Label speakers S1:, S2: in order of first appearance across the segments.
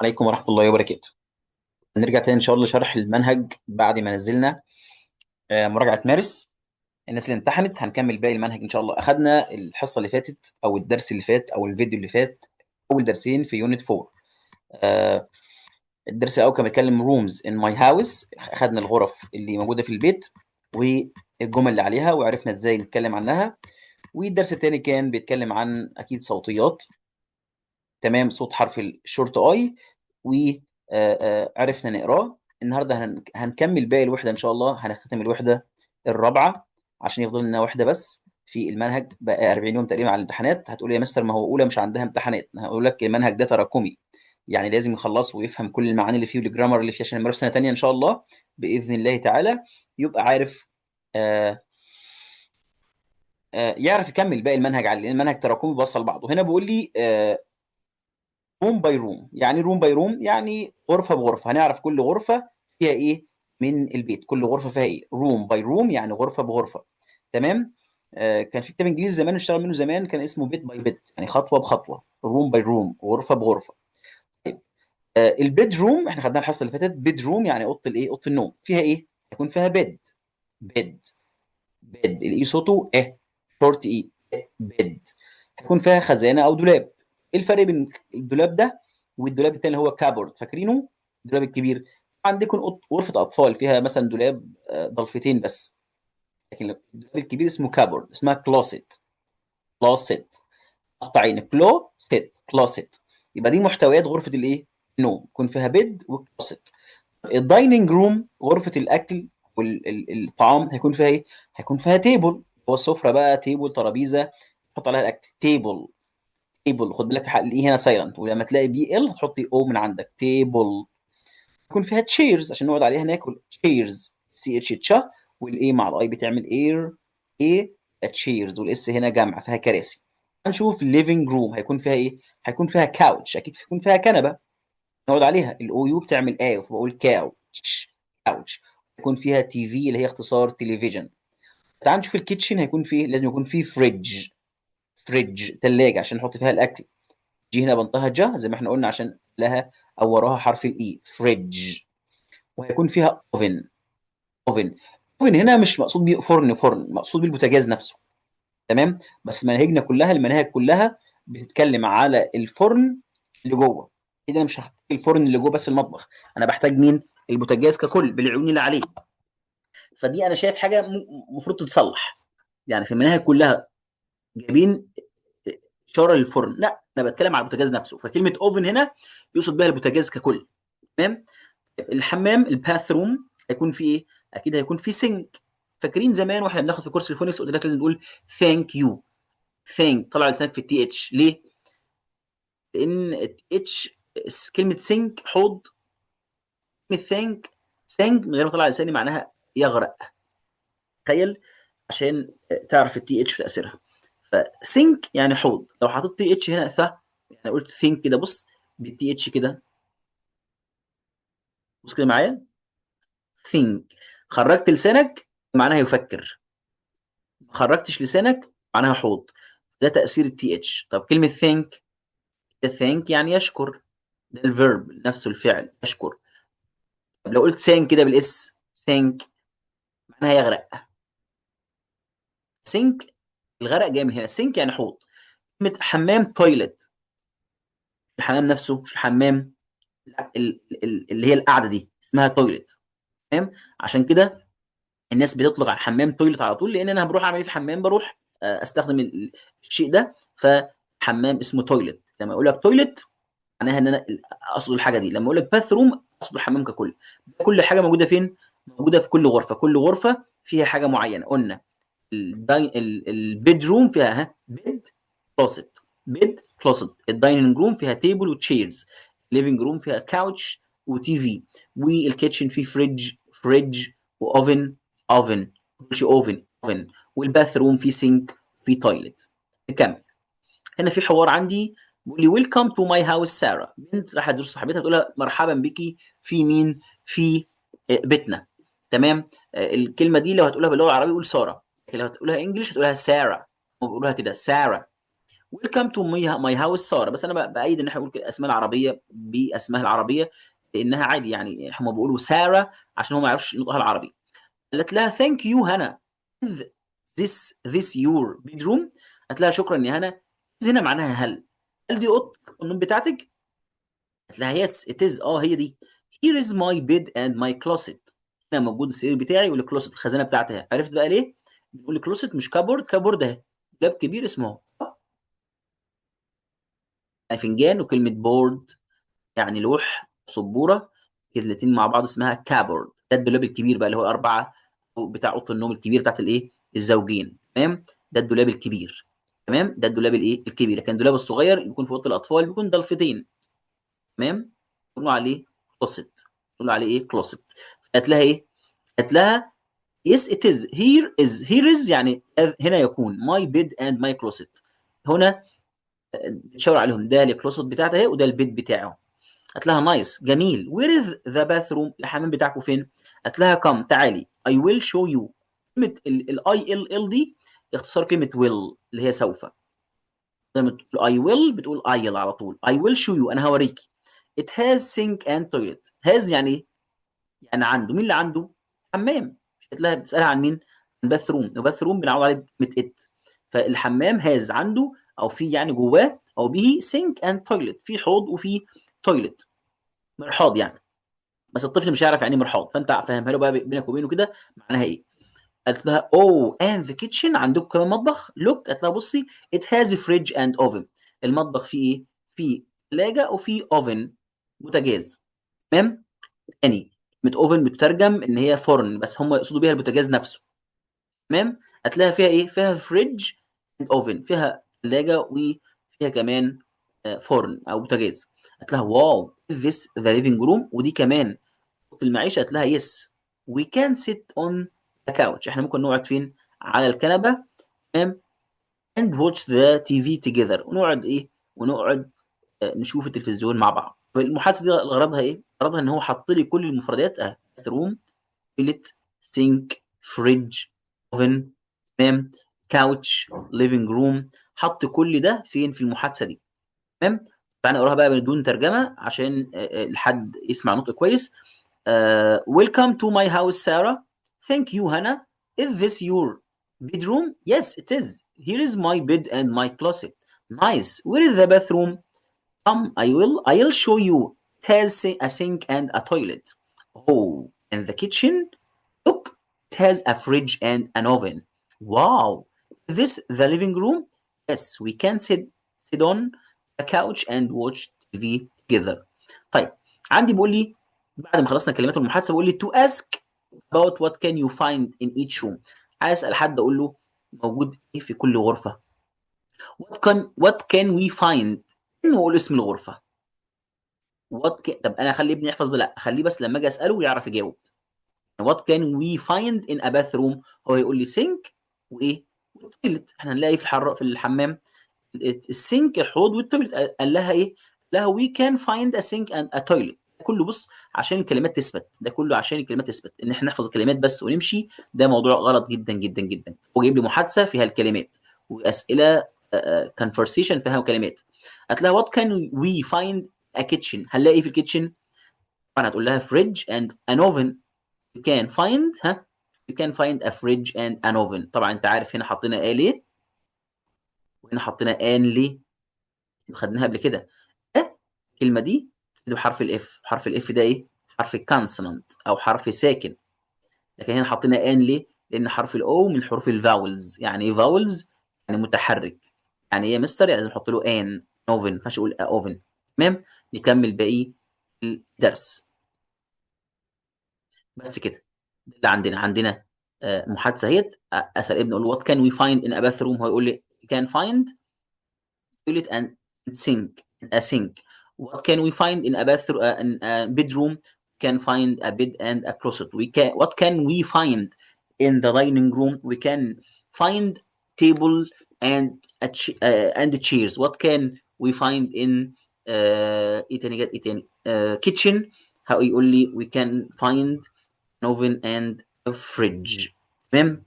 S1: عليكم ورحمة الله وبركاته. هنرجع تاني إن شاء الله شرح المنهج بعد ما نزلنا مراجعة مارس. الناس اللي امتحنت هنكمل باقي المنهج إن شاء الله. أخدنا الحصة اللي فاتت أو الدرس اللي فات أو الفيديو اللي فات أول درسين في يونت 4. آه، الدرس الأول كان بيتكلم rooms in my house. أخدنا الغرف اللي موجودة في البيت والجمل اللي عليها وعرفنا إزاي نتكلم عنها. والدرس التاني كان بيتكلم عن أكيد صوتيات، تمام، صوت حرف الشورت اي، وعرفنا نقراه. النهارده هنكمل باقي الوحده ان شاء الله. هنختم الوحده الرابعه عشان يفضل لنا وحده بس في المنهج. بقى 40 يوم تقريبا على الامتحانات. هتقول لي يا مستر ما هو اولى مش عندها امتحانات. هقول لك المنهج ده تراكمي، يعني لازم يخلصه ويفهم كل المعاني اللي فيه والجرامر اللي فيه عشان لما يروح سنه تانيه ان شاء الله باذن الله تعالى يبقى عارف، آه يعرف يكمل باقي المنهج عليه، لان المنهج تراكمي بيوصل بعضه. هنا بيقول لي روم باي روم. يعني روم باي روم يعني غرفة بغرفة. هنعرف كل غرفة فيها ايه من البيت، كل غرفة فيها ايه. روم باي روم يعني غرفة بغرفة، تمام. كان في كتاب انجليزي زمان اشتغل منه زمان كان اسمه بيت باي بيت، يعني خطوة بخطوة. روم باي روم غرفة بغرفة. طيب، البيد روم احنا خدناها الحصة اللي فاتت. بيد روم يعني اوضة الايه، اوضة النوم. فيها ايه؟ هيكون فيها بيد. بيد. بيد الاي صوته ايه، شورت اي. بيد. هيكون فيها خزانه او دولاب. ايه الفرق بين الدولاب ده والدولاب التاني اللي هو كابورد؟ فاكرينه؟ الدولاب الكبير. عندكم غرفه اطفال فيها مثلا دولاب ضلفتين بس، لكن الدولاب الكبير اسمه كابورد، اسمها كلوست. كلوست. قطعين كلو ست كلوست. يبقى دي محتويات غرفه الايه، النوم. يكون فيها بيد وكلوست. الدايننج روم غرفة الأكل والطعام هيكون فيها إيه؟ هيكون فيها تيبل. هو السفرة بقى تيبل، ترابيزة تحط عليها الأكل. تيبل. تيبل خد بالك الإي هنا سايلنت، ولما تلاقي بي ال هتحطي أو من عندك. تيبل. يكون فيها تشيرز عشان نقعد عليها ناكل. تشيرز سي اتش تشا، والاي مع الاي بتعمل اير ايه، تشيرز، والاس هنا جمع فيها كراسي. هنشوف الليفنج روم هيكون فيها ايه. هيكون فيها كاوتش، اكيد هيكون فيها كنبه نقعد عليها. الاو يو بتعمل ايه فبقول كاوتش. كاوتش. يكون فيها تي في اللي هي اختصار تلفزيون. تعال نشوف الكيتشن هيكون فيه. لازم يكون فيه فريدج. فريدج ثلاجه عشان نحط فيها الاكل. جي هنا بنطها جا زي ما احنا قلنا عشان لها او وراها حرف الاي. فريدج. وهيكون فيها اوفن. اوفن. اوفن هنا مش مقصود بيه فرن، فرن مقصود بيه البوتاجاز نفسه، تمام. بس مناهجنا كلها، المناهج كلها بتتكلم على الفرن اللي جوه. كده انا مش هحتاج الفرن اللي جوه بس المطبخ، انا بحتاج مين؟ البوتاجاز ككل بالعيون اللي عليه. فدي انا شايف حاجه المفروض تتصلح. يعني في المناهج كلها جايبين اشاره للفرن، لا انا بتكلم على البوتاجاز نفسه. فكلمه اوفن هنا يقصد بها البوتاجاز ككل، تمام. الحمام الباث روم هيكون فيه ايه؟ اكيد هيكون فيه سينك. فاكرين زمان واحنا بناخد في كورس الفونكس قلت لك لازم نقول ثانك يو. ثانك طلع لسانك في التي اتش ليه؟ لان اتش كلمه سينك حوض. كلمه ثانك، ثانك من غير ما طلع لساني معناها يغرق. تخيل، عشان تعرف التي اتش تاثيرها. فسينك يعني حوض. لو حطيت تي اتش هنا يعني قلت ثينك كده، بص بالتي اتش كده، بص كده معايا. ثينك. خرجت لسانك معناها يفكر، ما خرجتش لسانك معناها حوض. ده تاثير التي اتش. طب كلمه ثينك، ثينك يعني يشكر. ده الفيرب نفسه الفعل يشكر. طب لو قلت سانك كده بالاس، سانك معناها يغرق. سينك الغرق جاي من هنا. سينك يعني حوض. كلمه حمام تويلت. الحمام نفسه مش الحمام، لا اللي هي القعده دي اسمها تويلت، تمام. عشان كده الناس بتطلق على الحمام تويلت على طول، لان انا بروح اعمل ايه في الحمام؟ بروح استخدم الشيء ده. فحمام اسمه تويلت. لما اقول لك تويلت معناها ان انا اقصد الحاجه دي. لما اقول لك باث روم اقصد الحمام ككل. كل حاجه موجوده فين؟ موجوده في كل غرفه. كل غرفه فيها حاجه معينه. قلنا البيد روم فيها بيد كلوست. بيد كلوست. الدايننج روم فيها تيبل وتشيرز. الليفنج روم فيها كاوتش وتي في. والكيتشن فيه فريدج. فريدج. واوفن. اوفن. مش اوفن، اوفن. والباث روم فيه سينك. فيه تويلت. نكمل. هنا في حوار عندي بيقول لي ويلكم تو ماي هاوس ساره. بنت راحت تزور صاحبتها تقول لها مرحبا بيكي في مين؟ في بيتنا، تمام. الكلمه دي لو هتقولها باللغه العربيه قول ساره، لكن لو هتقولها انجلش هتقولها ساره. هم بيقولوها كده ساره. ويلكم تو ماي هاوس ساره، بس انا بايد ان احنا نقول الاسماء العربيه باسمها العربيه، لانها عادي يعني هم بيقولوا ساره عشان هم ما يعرفوش نطقها العربي. قالت لها ثانك يو هنا this your bedroom. قالت لها شكرا يا هنا. هنا معناها هل دي اوضه النوم بتاعتك؟ قالت لها يس ات از، هي دي. here is my bed and my closet. هنا موجود السرير بتاعي والكلوست الخزانه بتاعتها. عرفت بقى ليه بنقول كلوست مش كابورد؟ كابورد اهي دولاب كبير اسمه يعني فنجان، وكلمه بورد يعني لوح سبوره، الاتنين مع بعض اسمها كابورد. ده الدولاب الكبير بقى اللي هو اربعه بتاع اوضه النوم الكبير بتاعت الايه الزوجين. تمام، ده الدولاب الكبير. تمام، ده الدولاب الايه الكبير. لكن الدولاب الصغير بيكون في اوضه الاطفال بيكون ضلفتين. تمام، نقول عليه كلوست. نقول عليه ايه كلوست. قالت لها ايه؟ قالت لها yes it is here is يعني هنا يكون my bed and my closet. هنا بتشاور عليهم، ده الكلوست بتاعتها اهي وده البيت بتاعه. قالت لها نايس جميل. وير از ذا باثروم؟ الحمام بتاعكم فين؟ قالت لها كم تعالي اي ويل شو يو. كلمه الاي ال دي اختصار كلمه ويل اللي هي سوف. لما تقول اي ويل بتقول ايل على طول. اي ويل شو يو انا هوريكي. it has sink and toilet. has يعني ايه؟ يعني عنده. مين اللي عنده؟ حمام. قالت لها بتسالها عن مين؟ عن باث روم. وباث روم بنعود عليه كلمه ات. فالحمام هاز عنده او في يعني جواه او به سينك اند تويلت، في حوض وفي تويلت مرحاض يعني. بس الطفل مش هيعرف يعني ايه مرحاض، فانت فهمها له بقى بينك وبينه كده معناها ايه. قالت لها اوه اند ذا كيتشن، عندكم كمان مطبخ؟ لوك. قالت لها بصي ات هاز فريج اند اوفن. المطبخ فيه ايه؟ فيه ثلاجه وفيه اوفن بوتاجاز. تمام. تاني كلمه اوفن بتترجم ان هي فرن، بس هم يقصدوا بيها البوتاجاز نفسه. تمام. هتلاقيها فيها ايه؟ فيها فريج اند اوفن، فيها ثلاجه وفيها كمان فرن او بوتاجاز. قالت لها واو this the living room. ودي كمان اوضه المعيشه. قالت لها يس وي كان سيت اون ذا كاوتش. احنا ممكن نقعد فين؟ على الكنبه. تمام. and watch the TV together. ونقعد ايه؟ ونقعد نشوف التلفزيون مع بعض. المحادثه دي غرضها ايه؟ غرضها ان هو حط لي كل المفردات روم، تويلت، سينك، فريج، اوفن، تمام، كاوتش، ليفنج روم. حط كل ده فين؟ في المحادثه دي. تمام. تعالى نقراها بقى بدون ترجمه عشان الحد يسمع نطق كويس. Welcome to my house, Sarah. Thank you, Hannah. Is this your bedroom? Yes, it is. Here is my bed and my closet. Nice. Where is the bathroom? Come, I'll show you. It has a sink and a toilet. Oh, and the kitchen? Look, it has a fridge and an oven. Wow. Is this the living room? Yes, we can sit on the couch and watch TV together. طيب، عندي بيقول لي بعد ما خلصنا كلمات المحادثه بيقول لي to ask about what can you find in each room. عايز اسال حد اقول له موجود ايه في كل غرفه. what can we find؟ انه اقول اسم الغرفه. طب انا اخلي ابني يحفظ ده؟ لا، اخليه بس لما اجي اساله ويعرف يجاوب. what can we find in a bathroom؟ هو يقول لي سينك وايه والتويلت. احنا هنلاقي في الحمام السينك الحوض والتويلت. قال لها ايه؟ قال لها we can find a sink and a toilet. كله بص عشان الكلمات تثبت، ده كله عشان الكلمات تثبت. ان احنا نحفظ الكلمات بس ونمشي ده موضوع غلط جدا جدا جدا. هو جايب لي محادثه فيها الكلمات واسئله conversation فيها كلمات. هتلاقي what can we find a kitchen. هنلاقي في الكيتشن طبعا هتقول لها fridge and an oven. you can find you can find a fridge and an oven. طبعا انت عارف هنا حطينا ايه ليه وهنا حطينا ان ليه، خدناها قبل كده. الكلمه دي بحرف الاف. حرف الاف ده ايه؟ حرف الكونسونانت او حرف ساكن. لكن هنا حطينا ان ليه؟ لان حرف الاو من حروف الفاولز. يعني ايه فاولز؟ يعني متحرك. يعني ايه يا مستر؟ يعني لازم نحط له ان. اوفن ما ينفعش اقول اوفن. تمام. نكمل باقي الدرس. بس كده ده اللي عندنا محادثه اهيت. اسال ابني اقول له وات كان وي فايند ان ا باث روم، هو يقول لي كان فايند toilet and sink. a sink. What can we find in a bathroom in a bedroom? Can find a bed and a closet. What can we find in the dining room? We can find table and and chairs. What can we find in ايه تاني جت ايه تاني kitchen؟ يقول لي we can find an oven and a fridge. تمام.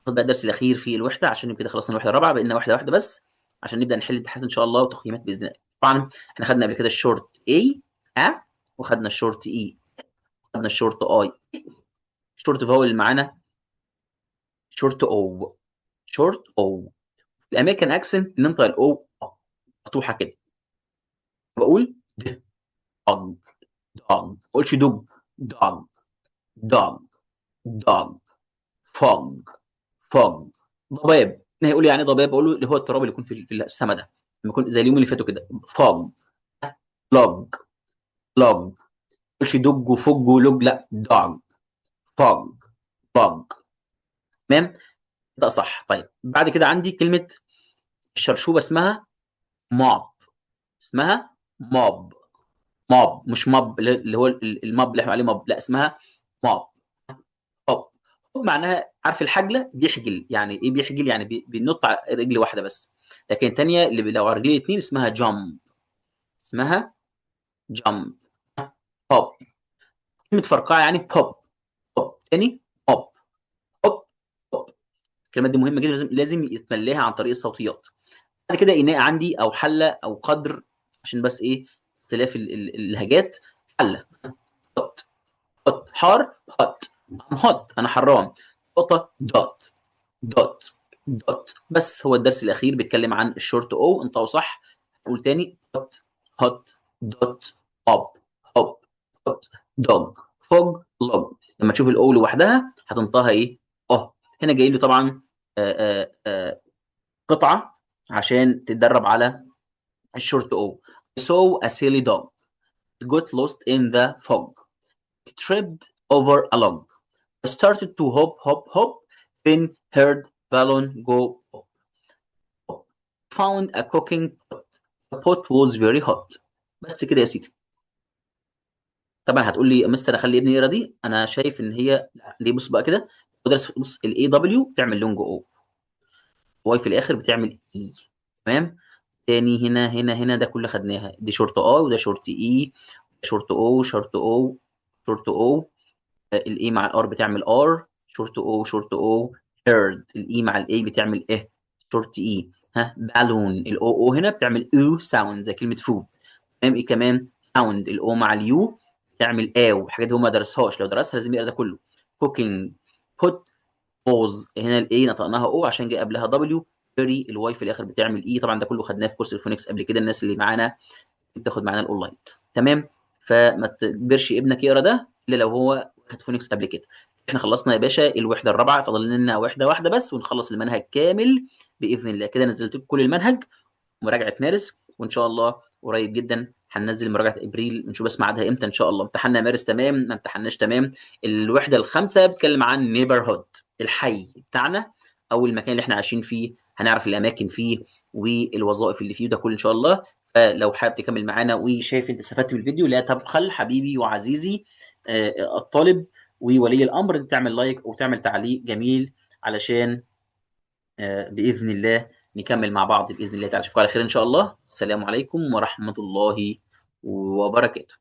S1: خد بقى الدرس الاخير في الوحده عشان كده خلصنا الوحده الرابعه، بقينا واحده واحده بس. عشان نبدا نحل امتحانات ان شاء الله وتقييمات باذن الله. طبعا احنا خدنا قبل كده الشورت A وخدنا الشورت E، خدنا الشورت I، الشورت فاول اللي معانا شورت O، شورت O. الامريكان اكسنت ننطق الاو مفتوحه كده، بقول dog dog، ما اقولش dog dog dog dog fog fog. ضباب، هيقول لي يعني ضباب، اقول له اللي هو التراب اللي يكون في السما ده، لما يكون زي اليوم اللي فاتوا كده. fog log log، ما اقولش دوج وفوج ولوج، لا dog fog fog. تمام، ده صح. طيب بعد كده عندي كلمه الشرشوبه اسمها mob، اسمها mob mob مش mob اللي هو الموب اللي احنا عليه mob، لا اسمها mob mob. mob معناها عارف الحجله بيحجل، يعني ايه بيحجل؟ يعني بينط على رجل واحده بس، لكن الثانيه اللي لو على رجلين اثنين اسمها jump، اسمها jump pop. كلمه فرقعه يعني pop pop تاني pop pop pop. الكلمات دي مهمه جدا، لازم يتملاها عن طريق الصوتيات. بعد كده اناء عندي او حله او قدر، عشان بس ايه اختلاف اللهجات. حله hot hot حار hot I'm hot انا حران. نقطه dot dot dot. بس هو الدرس الاخير بيتكلم عن الشورت او، انطقه صح. نقول تاني hot hot dot up up up dog fog log. لما تشوف الاو لوحدها هتنطقها ايه؟ اه. هنا جاي لي طبعا قطعه عشان تتدرب على الشورت او. I saw a silly dog. It got lost in the fog. It tripped over a log. I started to hop hop hop, then heard balloon go pop pop. Found a cooking pot. The pot was very hot. بس كده يا سيدي. طبعا هتقول لي يا مستر اخلي ابني يقرا دي، انا شايف ان هي لا. ليه؟ بص بقى كده، بص الاي دبليو بتعمل لونج او، واي في الاخر بتعمل اي. تمام. تاني هنا ده كله خدناها، دي شورت اي وده شورت اي، شورت او شورت او شورت او. الاي مع الار بتعمل ار، شورت او شورت او. هيرد الاي مع الاي بتعمل ايه، شورت اي. ها بالون الاو او هنا بتعمل او ساوند زي كلمه فود. تمام. ايه كمان؟ ساوند الاو مع اليو بتعمل او. الحاجات دي هو ما درسهاش، لو درسها لازم يقرا ده كله. كوكينج بوت بوز، هنا الاي نطقناها او عشان جه قبلها دبليو. فيري الواي في الاخر بتعمل اي. طبعا ده كله خدناه في كورس الفونكس قبل كده، الناس اللي معانا بتاخد معانا الاونلاين. تمام. فما تجبرش ابنك يقرا ده الا لو هو خد فونكس قبل كده. احنا خلصنا يا باشا الوحده الرابعه، فاضل لنا وحده واحده بس ونخلص المنهج كامل باذن الله. كده نزلت لكم كل المنهج، مراجعه مارس، وان شاء الله قريب جدا هننزل مراجعه ابريل، نشوف بس ميعادها امتى ان شاء الله. امتحاننا مارس تمام، ما امتحناش تمام. الوحده الخامسه بتكلم عن نيبرهود، الحي بتاعنا او المكان اللي احنا عايشين فيه، هنعرف الاماكن فيه والوظائف اللي فيه، ده كله ان شاء الله. فلو حابب تكمل معانا وشايف انت استفدت من الفيديو، لا تبخل حبيبي وعزيزي الطالب وولي الامر انت تعمل لايك وتعمل تعليق جميل، علشان باذن الله نكمل مع بعض باذن الله تعالى. اشوفكم على خير ان شاء الله. السلام عليكم ورحمه الله وبركاته.